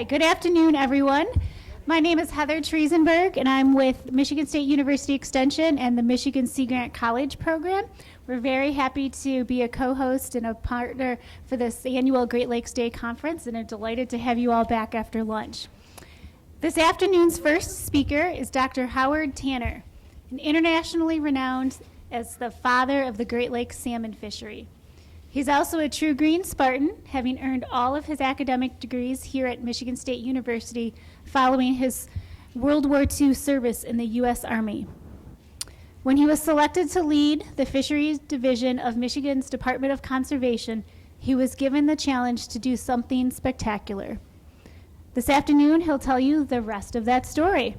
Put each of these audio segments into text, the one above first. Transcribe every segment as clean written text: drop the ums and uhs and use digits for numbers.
Good afternoon, everyone. My name is Heather Triesenberg, and I'm with Michigan State University Extension and the Michigan Sea Grant College program. We're very happy to be a co-host and a partner for this annual Great Lakes Day Conference, and are delighted to have you all back after lunch. This afternoon's first speaker is Dr. Howard Tanner, an internationally renowned as the father of the Great Lakes salmon fishery. He's also a true green Spartan, having earned all of his academic degrees here at Michigan State University following his World War II service in the U.S. Army. When he was selected to lead the Fisheries Division of Michigan's Department of Conservation, he was given the challenge to do something spectacular. This afternoon, he'll tell you the rest of that story.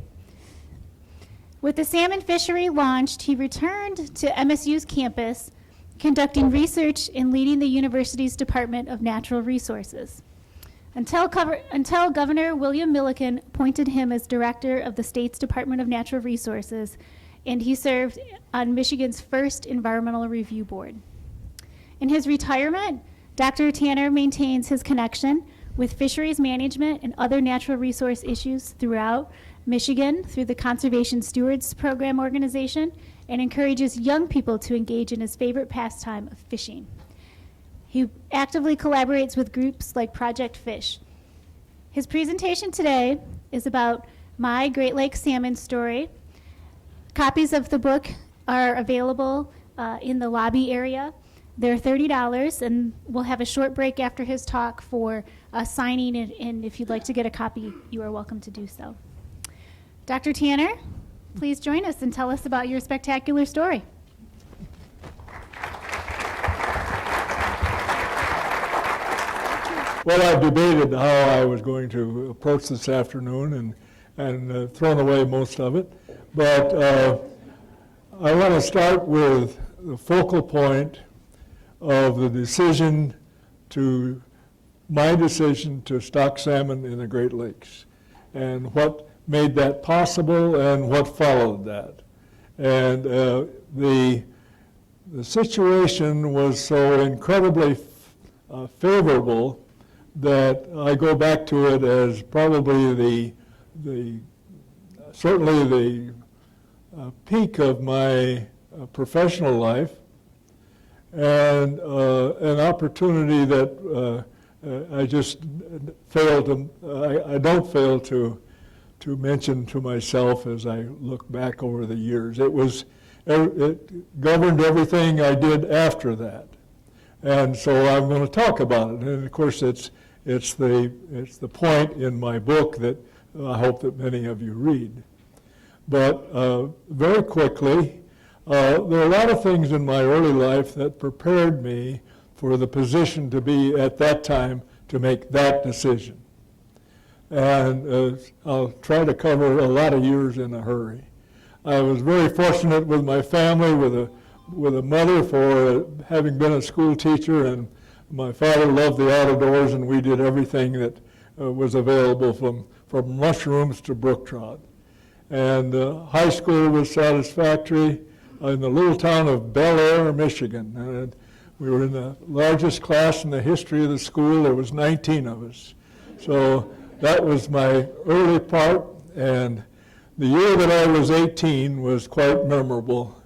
With the salmon fishery launched, he returned to MSU's campus, conducting research and leading the university's Department of Natural Resources. Until Governor William Milliken appointed him as director of the state's Department of Natural Resources, and he served on Michigan's first environmental review board. In his retirement, Dr. Tanner maintains his connection with fisheries management and other natural resource issues throughout Michigan through the Conservation Stewards Program organization, and encourages young people to engage in his favorite pastime of fishing. He actively collaborates with groups like Project Fish. His presentation today is about My Great Lakes Salmon Story. Copies of the book are available in the lobby area. They're $30, and we'll have a short break after his talk for signing, and if you'd like to get a copy, you are welcome to do so. Dr. Tanner, please join us and tell us about your spectacular story. Well, I've debated how I was going to approach this afternoon and thrown away most of it. But I want to start with the focal point of the my decision to stock salmon in the Great Lakes, and what made that possible and what followed that. And the situation was so incredibly favorable that I go back to it as probably certainly the peak of my professional life, and an opportunity that I just I don't fail to mention to myself as I look back over the years. It governed everything I did after that. And so I'm going to talk about it. And of course it's the point in my book that I hope that many of you read. But very quickly, there are a lot of things in my early life that prepared me for the position to be at that time to make that decision. And I'll try to cover a lot of years in a hurry. I was very fortunate with my family, with a mother for having been a school teacher, and my father loved the outdoors, and we did everything that was available from mushrooms to brook trout. And high school was satisfactory in the little town of Bel Air, Michigan. And we were in the largest class in the history of the school. There was 19 of us. So that was my early part, and the year that I was 18 was quite memorable.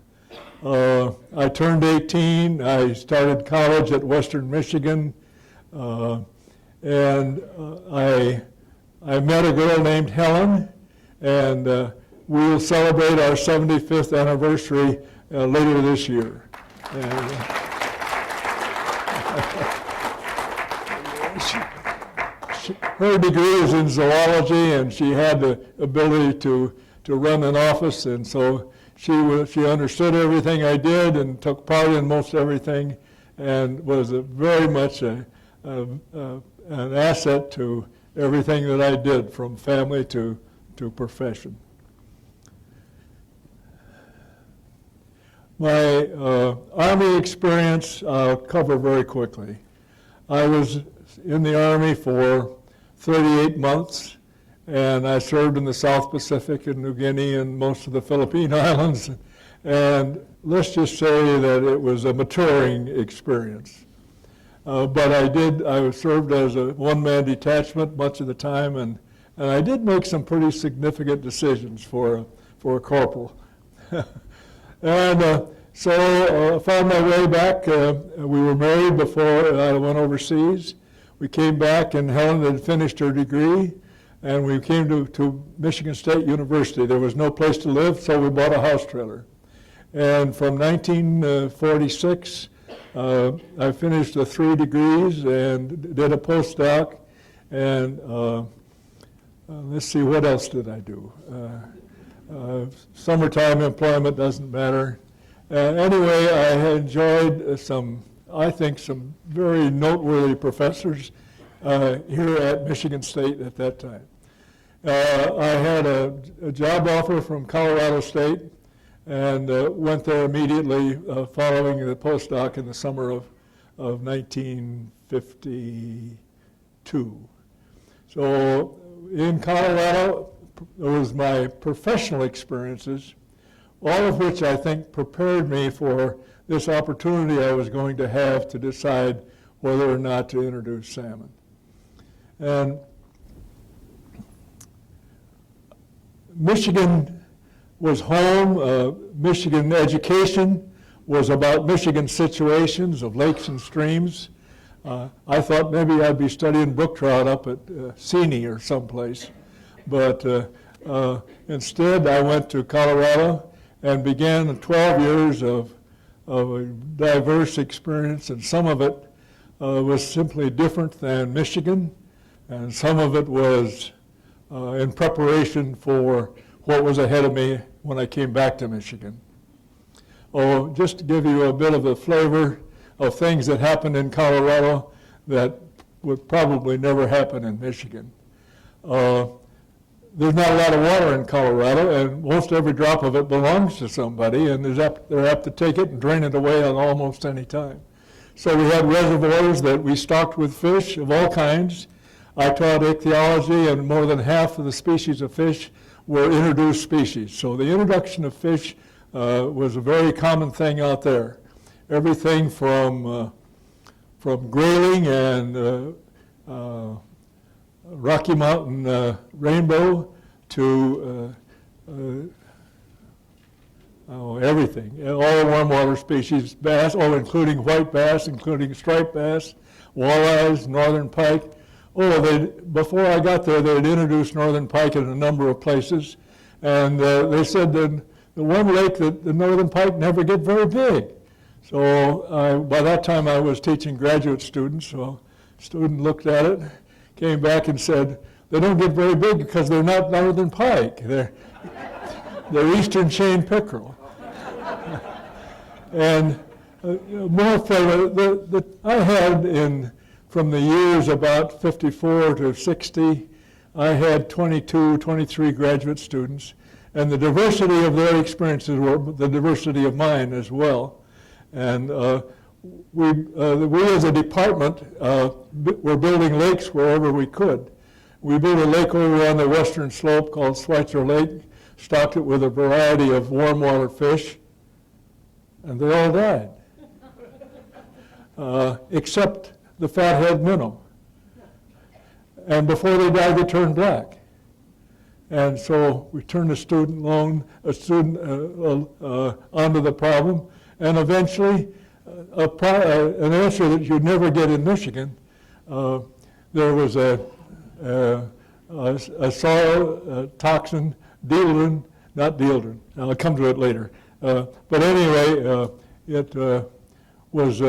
I turned 18, I started college at Western Michigan, and I met a girl named Helen, and we'll celebrate our 75th anniversary later this year. And, her degree is in zoology, and she had the ability to run an office, and so she understood everything I did and took part in most everything, and was very much an asset to everything that I did, from family to profession. My Army experience I'll cover very quickly. I was in the Army for 38 months, and I served in the South Pacific and New Guinea and most of the Philippine Islands. And let's just say that it was a maturing experience. But I served as a one-man detachment much of the time, and I did make some pretty significant decisions for a corporal. And so I found my way back. We were married before I went overseas. We came back, and Helen had finished her degree, and we came to Michigan State University. There was no place to live, so we bought a house trailer. And from 1946, I finished the 3 degrees and did a postdoc. And let's see, what else did I do? Summertime employment doesn't matter. Anyway, I enjoyed some very noteworthy professors here at Michigan State at that time. I had a job offer from Colorado State and went there immediately following the postdoc in the summer of 1952. So in Colorado, it was my professional experiences, all of which I think prepared me for this opportunity I was going to have to decide whether or not to introduce salmon. And Michigan was home. Michigan education was about Michigan situations of lakes and streams. I thought maybe I'd be studying brook trout up at Seney or someplace. But instead, I went to Colorado and began 12 years of a diverse experience, and some of it was simply different than Michigan, and some of it was in preparation for what was ahead of me when I came back to Michigan. Oh, just to give you a bit of a flavor of things that happened in Colorado that would probably never happen in Michigan. There's not a lot of water in Colorado, and most every drop of it belongs to somebody, and they're apt to take it and drain it away at almost any time. So we had reservoirs that we stocked with fish of all kinds. I taught ichthyology, and more than half of the species of fish were introduced species. So the introduction of fish was a very common thing out there. Everything from grayling and Rocky Mountain rainbow to everything, all warm water species, bass, including white bass, including striped bass, walleyes, northern pike. Before I got there, they had introduced northern pike in a number of places, and they said that the one lake that the northern pike never get very big. So by that time I was teaching graduate students, so a student looked at it, came back and said, they don't get very big because they're not northern pike. They're eastern chain pickerel. And more flavor, I had from the years about 54 to 60, I had 22, 23 graduate students, and the diversity of their experiences were the diversity of mine as well. And we as a department were building lakes wherever we could. We built a lake over on the western slope called Schweitzer Lake, stocked it with a variety of warm water fish, and they all died, except the fathead minnow. And before they died, they turned black. And so we turned a student onto the problem, and eventually an answer that you'd never get in Michigan. There was a soil toxin, dieldrin, not dieldrin. I'll come to it later. But anyway, it was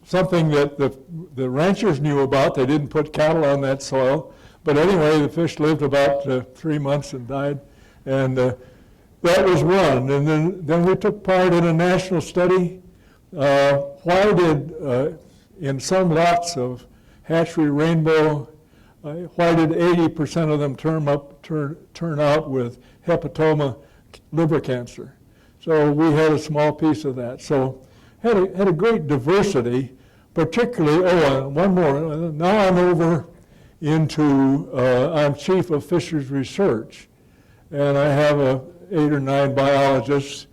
something that the ranchers knew about. They didn't put cattle on that soil. But anyway, the fish lived about 3 months and died. And that was one. And then we took part in a national study. Why did, in some lots of hatchery rainbow, why did 80% of them turn out with hepatoma liver cancer? So we had a small piece of that. So had a great diversity, particularly, one more. Now I'm over into, I'm chief of fisheries research, and I have 8 or 9 biologists,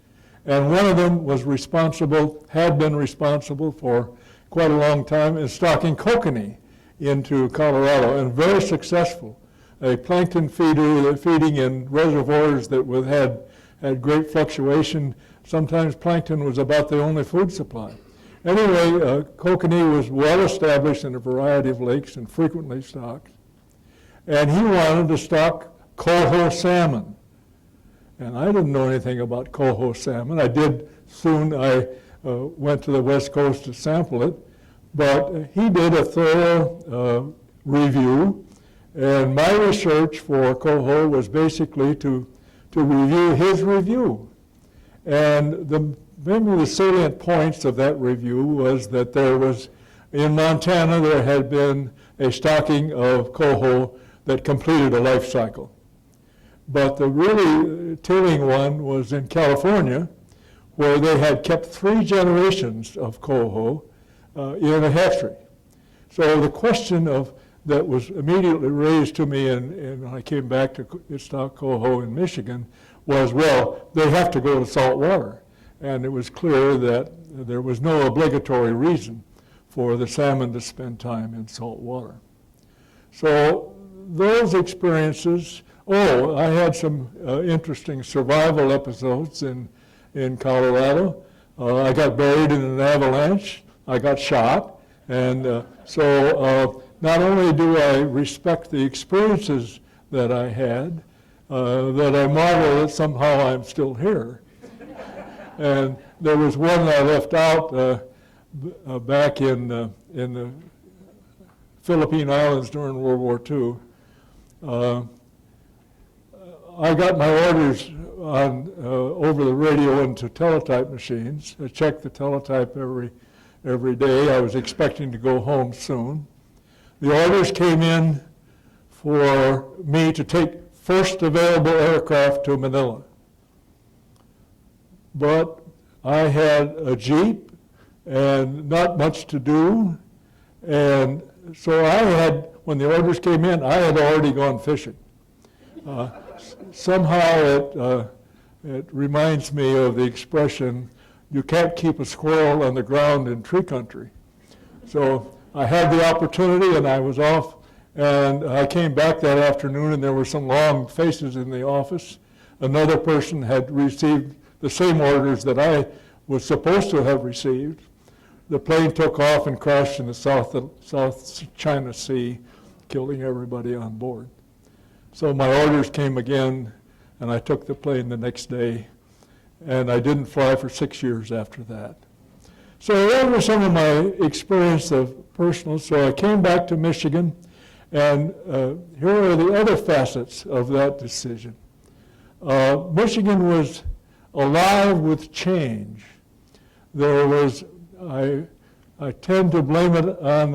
and one of them was responsible, had been responsible for quite a long time in stocking kokanee into Colorado, and very successful. A plankton feeder feeding in reservoirs that had great fluctuation. Sometimes plankton was about the only food supply. Anyway, kokanee was well established in a variety of lakes and frequently stocked. And he wanted to stock coho salmon. And I didn't know anything about coho salmon. I did soon. I went to the West Coast to sample it. But he did a thorough review. And my research for coho was basically to review his review. And maybe the salient points of that review was that in Montana, there had been a stocking of coho that completed a life cycle. But the really telling one was in California, where they had kept 3 generations of coho in a hatchery. So the question that was immediately raised to me when I came back to stock coho in Michigan was, well, they have to go to salt water. And it was clear that there was no obligatory reason for the salmon to spend time in salt water. So those experiences, I had some interesting survival episodes in Colorado. I got buried in an avalanche. I got shot. And so not only do I respect the experiences that I had, that I marvel that somehow I'm still here. And there was one I left out back in the Philippine Islands during World War II. I got my orders over the radio into teletype machines. I checked the teletype every day. I was expecting to go home soon. The orders came in for me to take first available aircraft to Manila. But I had a Jeep and not much to do, and so when the orders came in, I had already gone fishing. Somehow it reminds me of the expression, you can't keep a squirrel on the ground in tree country. So I had the opportunity and I was off, and I came back that afternoon and there were some long faces in the office. Another person had received the same orders that I was supposed to have received. The plane took off and crashed in the South China Sea, killing everybody on board. So my orders came again, and I took the plane the next day, and I didn't fly for 6 years after that. So those were some of my experience of personal. So I came back to Michigan, and here are the other facets of that decision. Michigan was alive with change. There was, I tend to blame it on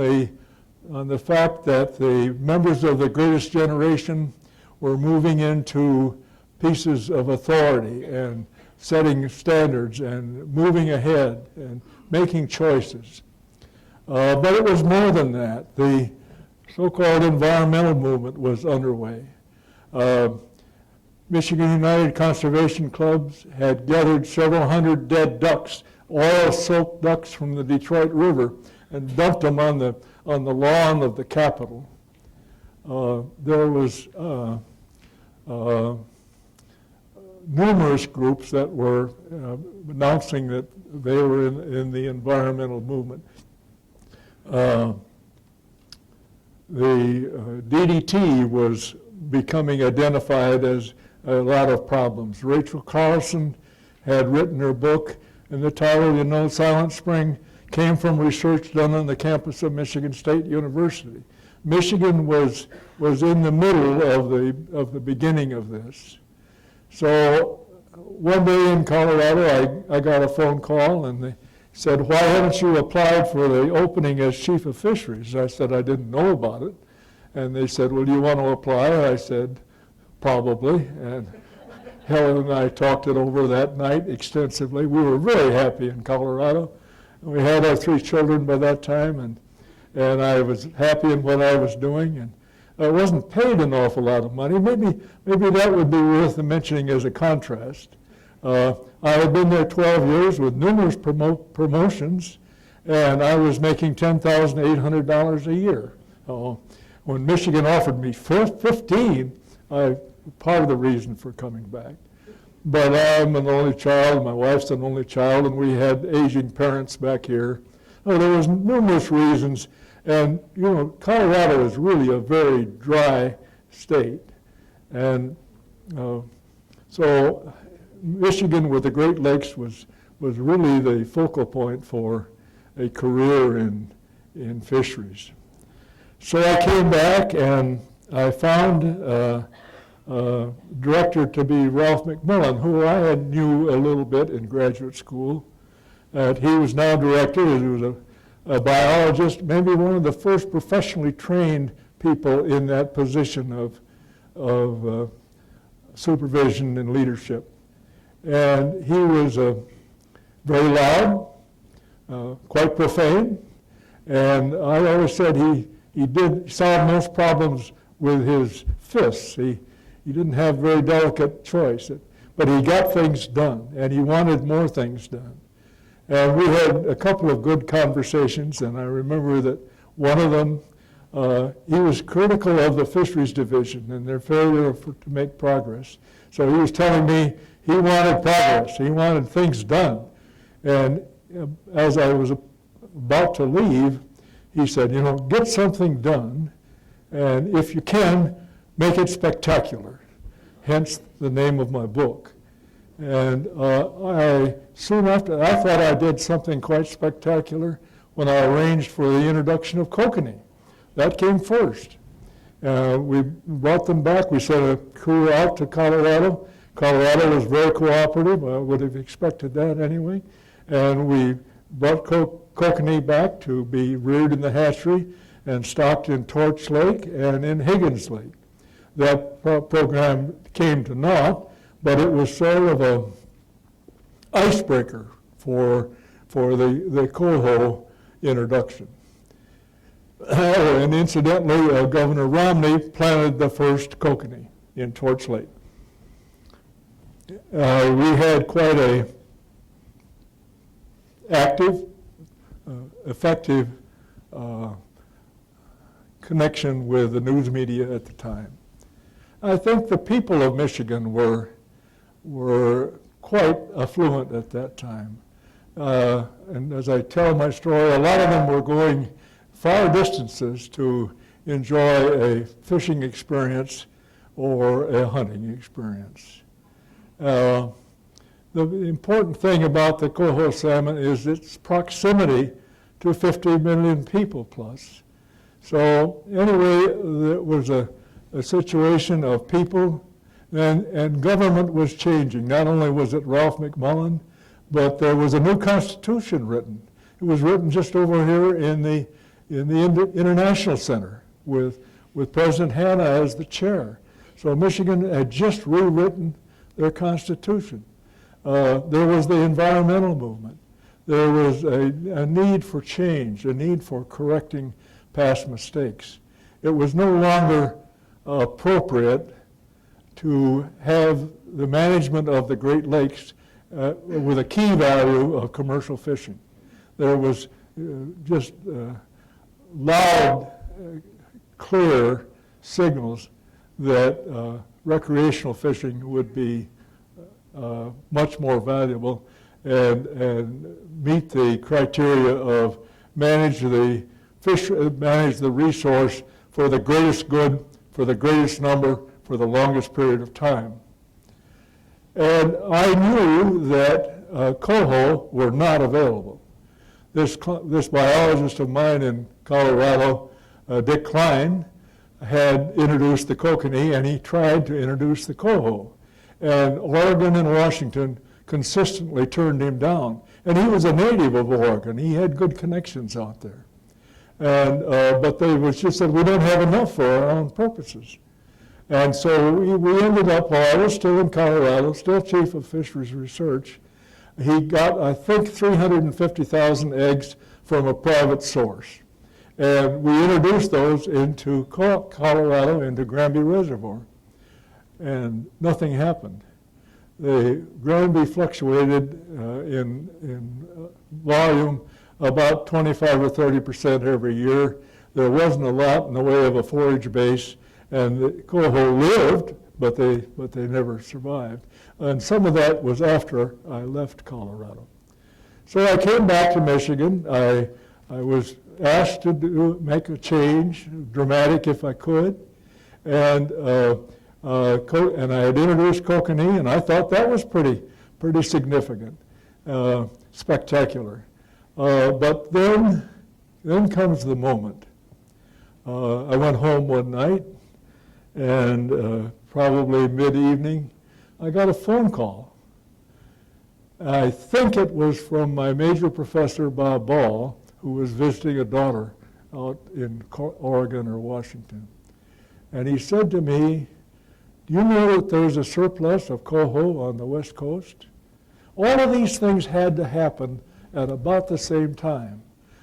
the fact that the members of the greatest generation were moving into pieces of authority and setting standards and moving ahead and making choices. But it was more than that. The so-called environmental movement was underway. Michigan United Conservation Clubs had gathered several hundred dead ducks, oil-soaked ducks from the Detroit River, and dumped them on the lawn of the Capitol. There was numerous groups that were announcing that they were in the environmental movement. The DDT was becoming identified as a lot of problems. Rachel Carlson had written her book, and the title, Silent Spring, came from research done on the campus of Michigan State University. Michigan was in the middle of the beginning of this. So one day in Colorado, I got a phone call, and they said, "Why haven't you applied for the opening as chief of fisheries?" I said, "I didn't know about it." And they said, "Well, do you want to apply?" I said, "Probably." And Helen and I talked it over that night extensively. We were very happy in Colorado. We had our 3 children by that time, and I was happy in what I was doing, and I wasn't paid an awful lot of money. Maybe that would be worth mentioning as a contrast. I had been there 12 years with numerous promotions, and I was making $10,800 a year. When Michigan offered me 15, part of the reason for coming back. But I'm an only child, my wife's an only child, and we had aging parents back here. There was numerous reasons, and Colorado is really a very dry state. And so Michigan with the Great Lakes was really the focal point for a career in fisheries. So I came back and I found director to be Ralph McMillan, who I knew a little bit in graduate school. He was now director. He was a biologist, maybe one of the first professionally trained people in that position of supervision and leadership. And he was very loud, quite profane, and I always said he did solve most problems with his fists. He didn't have very delicate choice, but he got things done, and he wanted more things done. And we had a couple of good conversations, and I remember that one of them, he was critical of the fisheries division and their failure to make progress. So he was telling me he wanted progress, he wanted things done. And as I was about to leave, he said, get something done, and if you can, make it spectacular, hence the name of my book. And soon after, I thought I did something quite spectacular when I arranged for the introduction of kokanee. That came first. We brought them back. We sent a crew out to Colorado. Colorado was very cooperative. I would have expected that anyway. And we brought kokanee back to be reared in the hatchery and stocked in Torch Lake and in Higgins Lake. That program came to naught, but it was sort of an icebreaker for the coho introduction. And incidentally, Governor Romney planted the first kokanee in Torch Lake. We had quite a active, effective connection with the news media at the time. I think the people of Michigan were quite affluent at that time. And as I tell my story, a lot of them were going far distances to enjoy a fishing experience or a hunting experience. The important thing about the coho salmon is its proximity to 50 million people plus. So anyway, there was a situation of people, and government was changing. Not only was it Ralph McMillan, but there was a new constitution written. It was written just over here in the International Center with President Hanna as the chair. So Michigan had just rewritten their constitution. There was the environmental movement. There was a need for change, a need for correcting past mistakes. It was no longer appropriate to have the management of the Great Lakes with a key value of commercial fishing. There was just loud, clear signals that recreational fishing would be much more valuable and meet the criteria of manage the resource for the greatest good, for the greatest number, for the longest period of time. And I knew that coho were not available. This biologist of mine in Colorado, Dick Klein, had introduced the kokanee, and he tried to introduce the coho. And Oregon and Washington consistently turned him down. And he was a native of Oregon. He had good connections out there. And but they was just said, we don't have enough for our own purposes. And so we ended up, while I was still in Colorado, still chief of fisheries research, he got, I think, 350,000 eggs from a private source. And we introduced those into Colorado, into Granby Reservoir. And nothing happened. The Granby fluctuated in volume about 25 or 30% every year. There wasn't a lot in the way of a forage base, and the coho lived, but they never survived. And some of that was after I left Colorado. So I came back to Michigan. I was asked to make a change, dramatic if I could, and I had introduced kokanee, and I thought that was pretty significant, spectacular. But then comes the moment. I went home one night, and probably mid-evening, I got a phone call. I think it was from my major professor, Bob Ball, who was visiting a daughter out in Oregon or Washington. And he said to me, "Do you know that there's a surplus of coho on the West Coast?" All of these things had to happen at about the same time,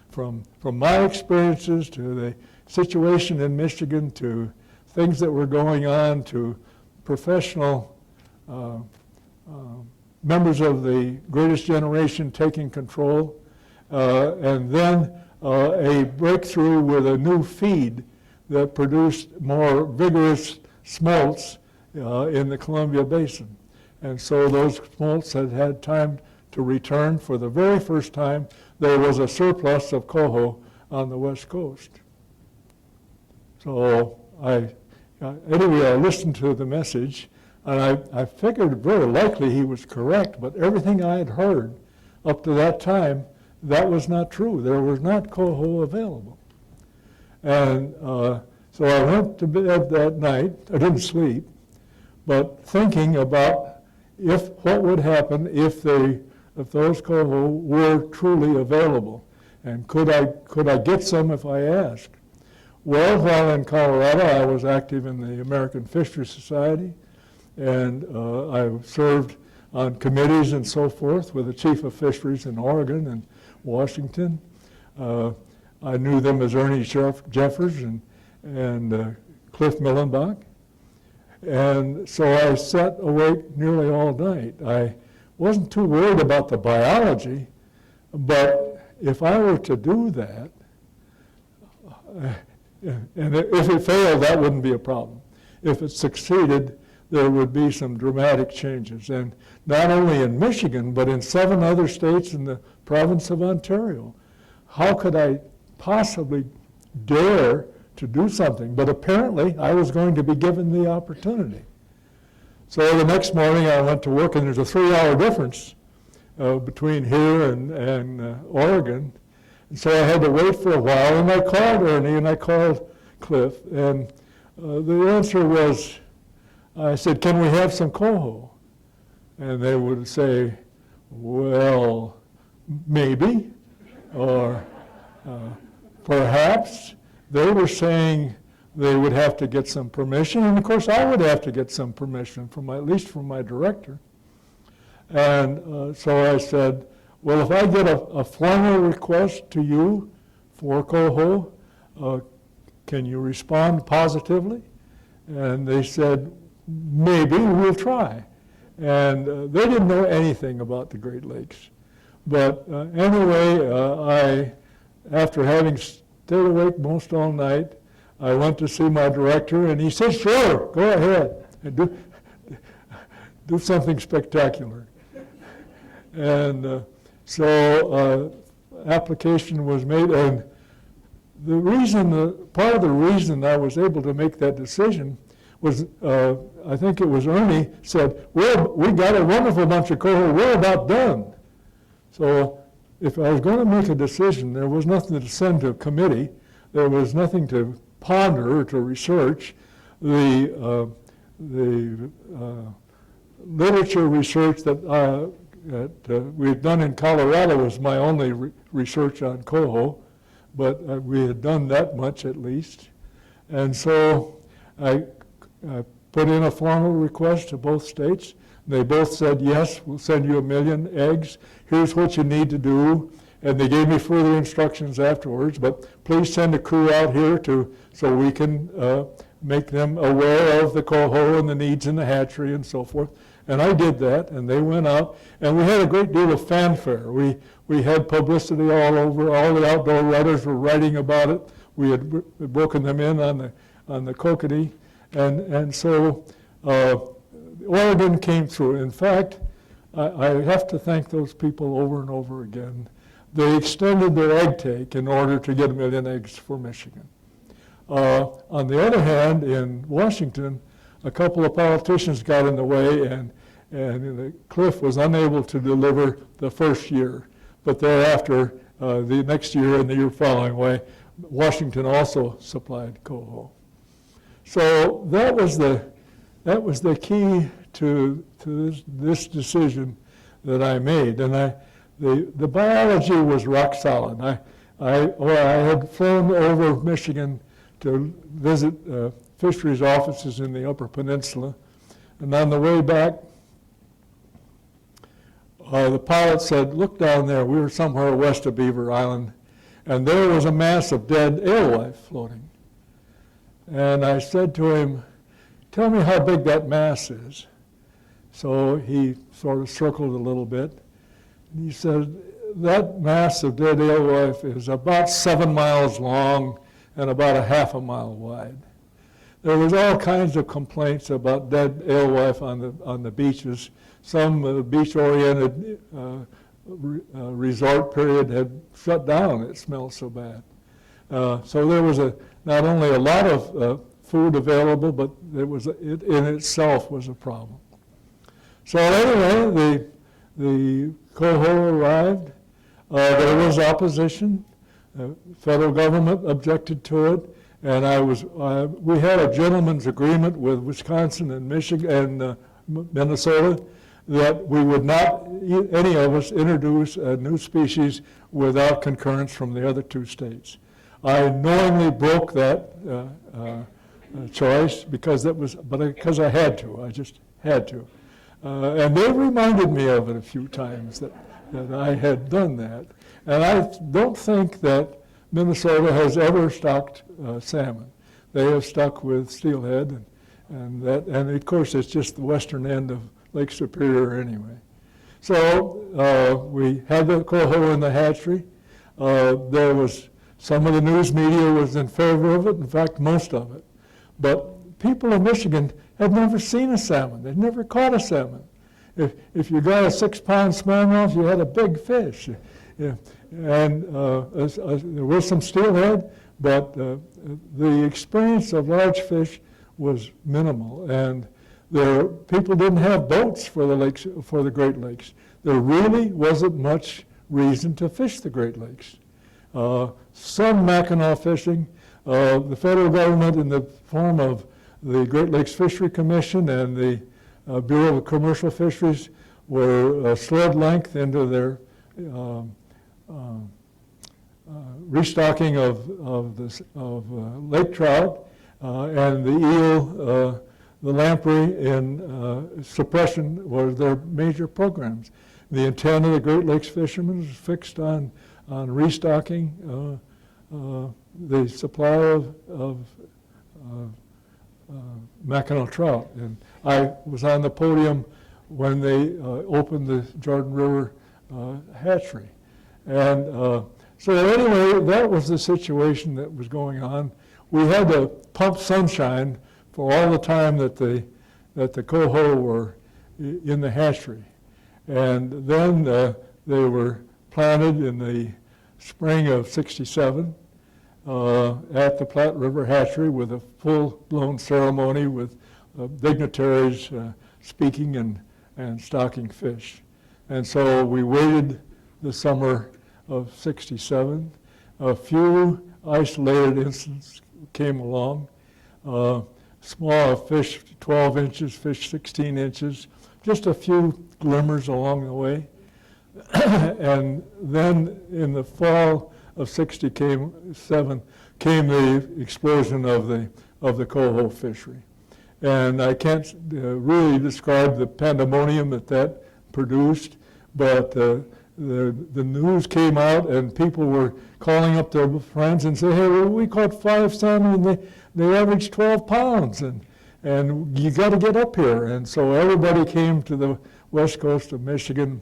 from my experiences to the situation in Michigan to things that were going on to professional members of the greatest generation taking control, and then a breakthrough with a new feed that produced more vigorous smolts in the Columbia Basin. And so those smolts had time to return. For the very first time, there was a surplus of coho on the West Coast. So anyway, I listened to the message, and I figured very likely he was correct, but everything I had heard up to that time, that was not true. There was not coho available. And so I went to bed that night. I didn't sleep, but thinking about what would happen if those coho were truly available, and could I get some if I asked? Well, while in Colorado, I was active in the American Fisheries Society, and I served on committees and so forth with the chief of fisheries in Oregon and Washington. I knew them as Ernie Jeffers and Cliff Millenbach. And so I sat awake nearly all night. I wasn't too worried about the biology, but if I were to do that, and if it failed, that wouldn't be a problem. If it succeeded, there would be some dramatic changes. And not only in Michigan, but in 7 other states in the province of Ontario. How could I possibly dare to do something? But apparently, I was going to be given the opportunity. So the next morning, I went to work, and there's a 3-hour difference between here and Oregon. And so I had to wait for a while, and I called Ernie, and I called Cliff, and the answer was, I said, "Can we have some coho?" And they would say, "Well, maybe," or perhaps. They were saying they would have to get some permission, and of course I would have to get some permission, at least from my director. And so I said, "Well, if I get a formal request to you for coho, can you respond positively?" And they said, "Maybe, we'll try." And they didn't know anything about the Great Lakes. But anyway, after having stayed awake most all night, I went to see my director, and he said, "Sure, go ahead and do something spectacular." And so application was made, and part of the reason I was able to make that decision was, I think it was Ernie said, we got a wonderful bunch of coho, we're about done. So if I was going to make a decision, there was nothing to send to a committee, there was nothing to ponder or to research. The literature research that we've done in Colorado was my only research on coho, but we had done that much at least. And so I put in a formal request to both states. They both said, "Yes, we'll send you 1 million eggs. Here's what you need to do." And they gave me further instructions afterwards, but please send a crew out here so we can make them aware of the coho and the needs in the hatchery and so forth. And I did that, and they went out, and we had a great deal of fanfare. We We had publicity all over. All the outdoor writers were writing about it. We had broken them in on the kokanee, and so Oregon came through. In fact, I have to thank those people over and over again. They extended their egg take in order to get 1 million eggs for Michigan. On the other hand, in Washington, a couple of politicians got in the way, and Cliff was unable to deliver the first year. But thereafter, the next year and the year following, Washington also supplied coho. So that was the key to this decision that I made, and the biology was rock solid. I had flown over Michigan to visit fisheries offices in the Upper Peninsula, and on the way back, the pilot said, "Look down there." We were somewhere west of Beaver Island, and there was a mass of dead alewife floating. And I said to him, "Tell me how big that mass is." So he sort of circled a little bit. And he said, "That mass of dead alewife is about 7 miles long and about 1/2 mile wide." There was all kinds of complaints about dead alewife on the beaches. Some beach-oriented resort period had shut down. It smelled so bad. So there was not only a lot of food available, but it in itself was a problem. So anyway, the coho arrived. There was opposition. The federal government objected to it, and we had a gentleman's agreement with Wisconsin and Michigan and Minnesota that we would not, any of us, introduce a new species without concurrence from the other 2 states. I knowingly broke that choice because I had to. I just had to. And they reminded me of it a few times that I had done that. And I don't think that Minnesota has ever stocked salmon. They have stuck with steelhead, and of course it's just the western end of Lake Superior anyway. So we had the coho in the hatchery. There was some of the news media was in favor of it, in fact most of it. But people in Michigan had never seen a salmon. They'd never caught a salmon. If you got a 6-pound smallmouth, you had a big fish. And there was some steelhead, but the experience of large fish was minimal. And people didn't have boats for the Great Lakes. There really wasn't much reason to fish the Great Lakes. Some Mackinaw fishing, the federal government in the form of the Great Lakes Fishery Commission and the Bureau of Commercial Fisheries were sled length into their restocking of lake trout and the eel, the lamprey, and suppression were their major programs. The intent of the Great Lakes fishermen was fixed on restocking the supply of Mackinaw trout. And I was on the podium when they opened the Jordan River hatchery. And so anyway, that was the situation that was going on. We had to pump sunshine for all the time that the coho were in the hatchery. And then they were planted in the spring of '67 at the Platte River hatchery with a full-blown ceremony with dignitaries speaking and stocking fish. And so we waited the summer of '67. A few isolated incidents came along. Small fish 12 inches, fish 16 inches, just a few glimmers along the way. And then in the fall of '67 came the explosion of the coho fishery. And I can't really describe the pandemonium that produced, but the news came out and people were calling up their friends and saying, "Hey, well, we caught 5 salmon and they averaged 12 pounds and you got to get up here." And so everybody came to the west coast of Michigan.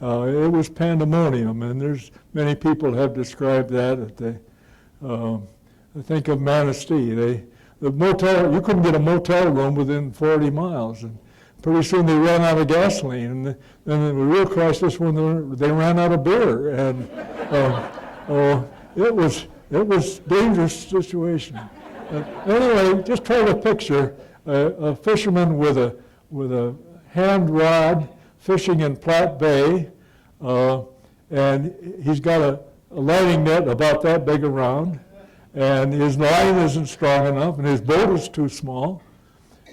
It was pandemonium, and there's many people have described that. I think of Manistee. The motel, you couldn't get a motel room within 40 miles, and pretty soon they ran out of gasoline, and then the real crisis when they ran out of beer, and it was dangerous situation. Anyway, just try to picture a fisherman with a hand rod fishing in Platte Bay, and he's got a lighting net about that big around, and his line isn't strong enough, and his boat is too small,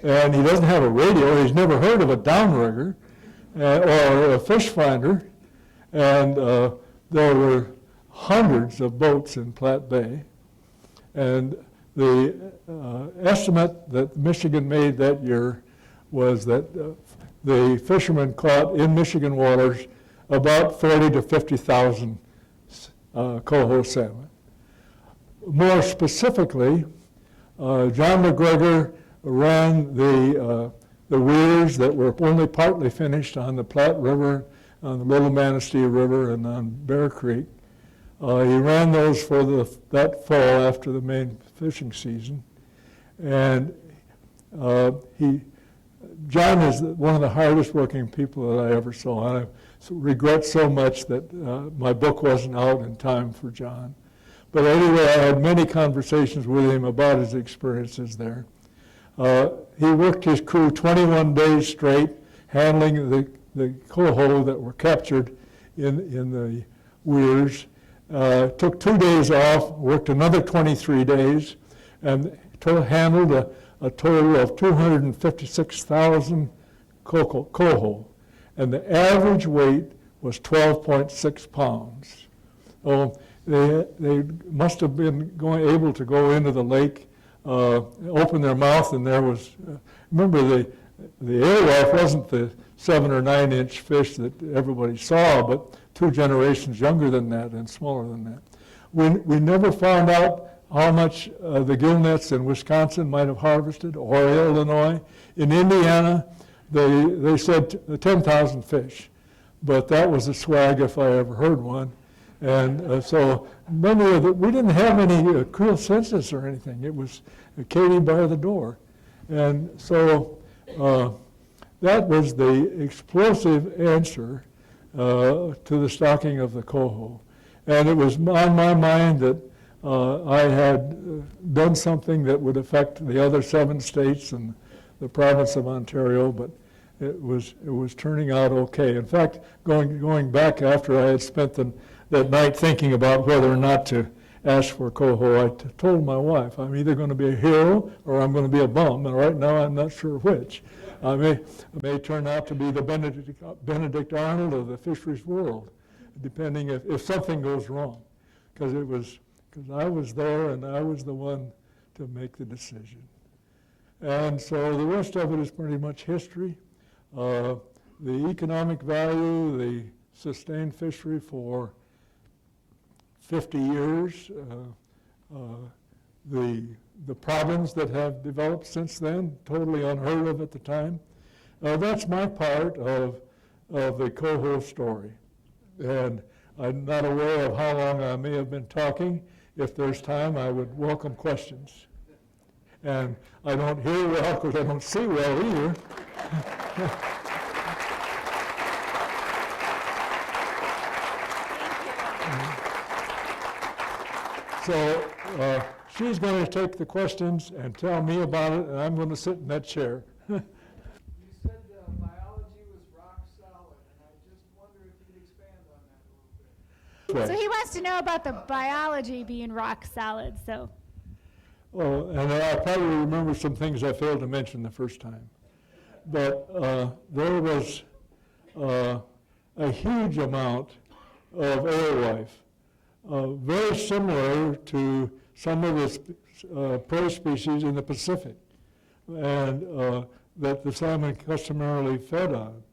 and he doesn't have a radio. He's never heard of a downrigger or a fish finder, and there were hundreds of boats in Platte Bay, and the estimate that Michigan made that year was that the fishermen caught in Michigan waters about 40 to 50,000 coho salmon. More specifically, John McGregor ran the weirs that were only partly finished on the Platte River, on the Little Manistee River, and on Bear Creek. He ran those for that fall after the main fishing season, and John is one of the hardest working people that I ever saw, and I regret so much that my book wasn't out in time for John. But anyway, I had many conversations with him about his experiences there. He worked his crew 21 days straight, handling the coho that were captured in the weirs. Took 2 days off, worked another 23 days, and handled a total of 256,000 coho, and the average weight was 12.6 pounds. Oh, they must have been able to go into the lake, open their mouth, and there was, remember the alewife wasn't the 7 or 9 inch fish that everybody saw, but 2 generations younger than that and smaller than that. We never found out how much the gillnets in Wisconsin might have harvested, or Illinois. In Indiana, they said 10,000 fish, but that was a swag if I ever heard one. And so many of we didn't have any creel census or anything. It was Katie by the door. And so that was the explosive answer to the stocking of the coho. And it was on my mind that I had done something that would affect the other 7 states and the province of Ontario, but it was turning out okay. In fact, going back after I had spent that night thinking about whether or not to ask for coho, I told my wife, I'm either going to be a hero or I'm going to be a bum, and right now I'm not sure which. I may turn out to be the Benedict Arnold of the fisheries world, depending if something goes wrong, because I was there and I was the one to make the decision. And so the rest of it is pretty much history. The economic value, the sustained fishery for 50 years, the problems that have developed since then, totally unheard of at the time. That's my part of the coho story. And I'm not aware of how long I may have been talking. If there's time, I would welcome questions. And I don't hear well because I don't see well either. So she's going to take the questions and tell me about it, and I'm going to sit in that chair. You said biology was rock solid, and I just wonder if you could expand on that a little bit. So he wants to know about the biology being rock solid, so. Well, and I probably remember some things I failed to mention the first time. But there was a huge amount of alewife, very similar to some of the prey species in the Pacific, and that the salmon customarily fed on.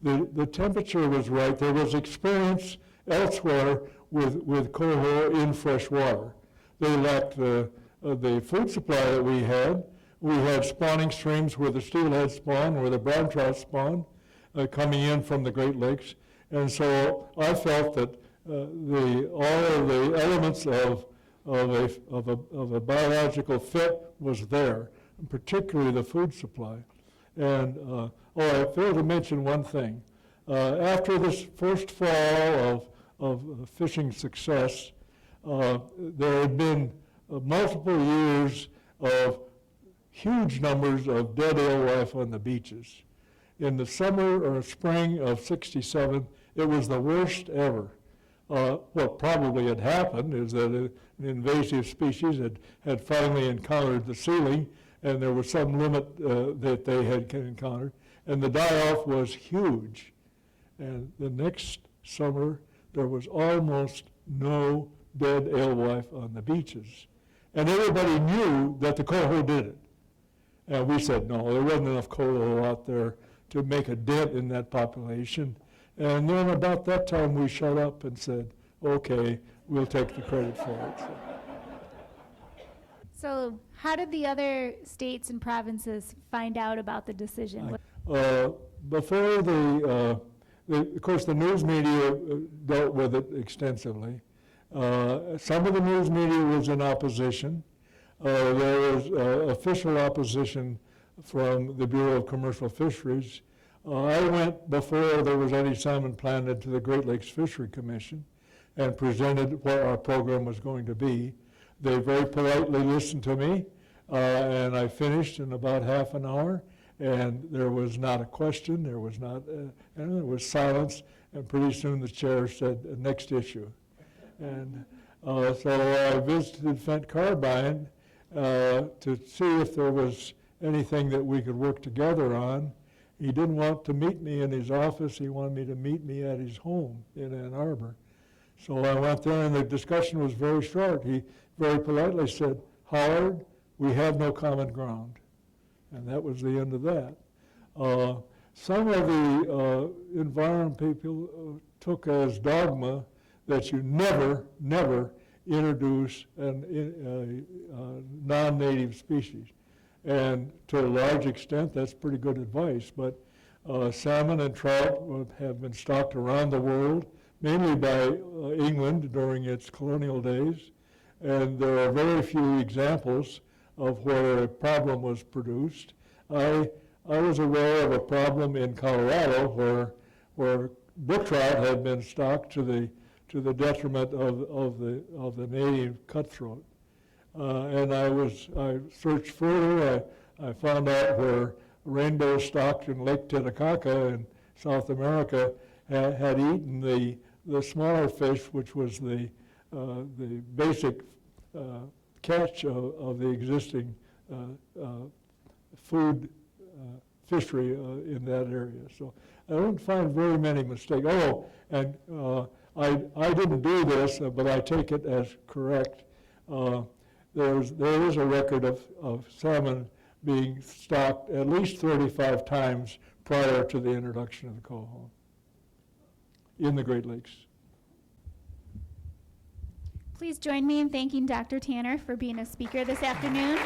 The temperature was right. There was experience elsewhere with coho in fresh water. They lacked the food supply that we had. We had spawning streams where the steelhead spawn, where the brown trout spawn, coming in from the Great Lakes, And so I felt that all of the elements of a biological fit was there, and particularly the food supply. And I failed to mention one thing. After this first fall of fishing success, there had been multiple years of huge numbers of dead alewife on the beaches. In the summer or spring of '67, it was the worst ever. What probably had happened is that an invasive species had finally encountered the ceiling, and there was some limit that they had encountered, and the die-off was huge. And the next summer, there was almost no dead alewife on the beaches. And everybody knew that the coho did it. And we said, no, there wasn't enough coho out there to make a dent in that population. And then about that time, we shut up and said, okay, we'll take the credit for it. So how did the other states and provinces find out about the decision? Before of course, the news media dealt with it extensively. Some of the news media was in opposition. There was official opposition from the Bureau of Commercial Fisheries. I went before there was any salmon planted to the Great Lakes Fishery Commission and presented what our program was going to be. They very politely listened to me, and I finished in about half an hour, and there was not a question, there was silence, and pretty soon the chair said, next issue. And so I visited Fent Carbine to see if there was anything that we could work together on. He didn't want to meet me in his office, he wanted me to meet me at his home in Ann Arbor. So I went there, and the discussion was very short. He very politely said, Howard, we have no common ground. And that was the end of that. Some of the environment people took as dogma that you never introduce a non-native species. And to a large extent, that's pretty good advice. But salmon and trout have been stocked around the world, mainly by England during its colonial days. And there are very few examples of where a problem was produced. I was aware of a problem in Colorado where brook trout had been stocked to the detriment of the native cutthroat. And I searched further. I found out where rainbow stocked in Lake Titicaca in South America had eaten the smaller fish, which was the basic catch of the existing food fishery in that area. So I don't find very many mistakes. Oh, and I didn't do this, but I take it as correct. There is a record of salmon being stocked at least 35 times prior to the introduction of the coho in the Great Lakes. Please join me in thanking Dr. Tanner for being a speaker this afternoon.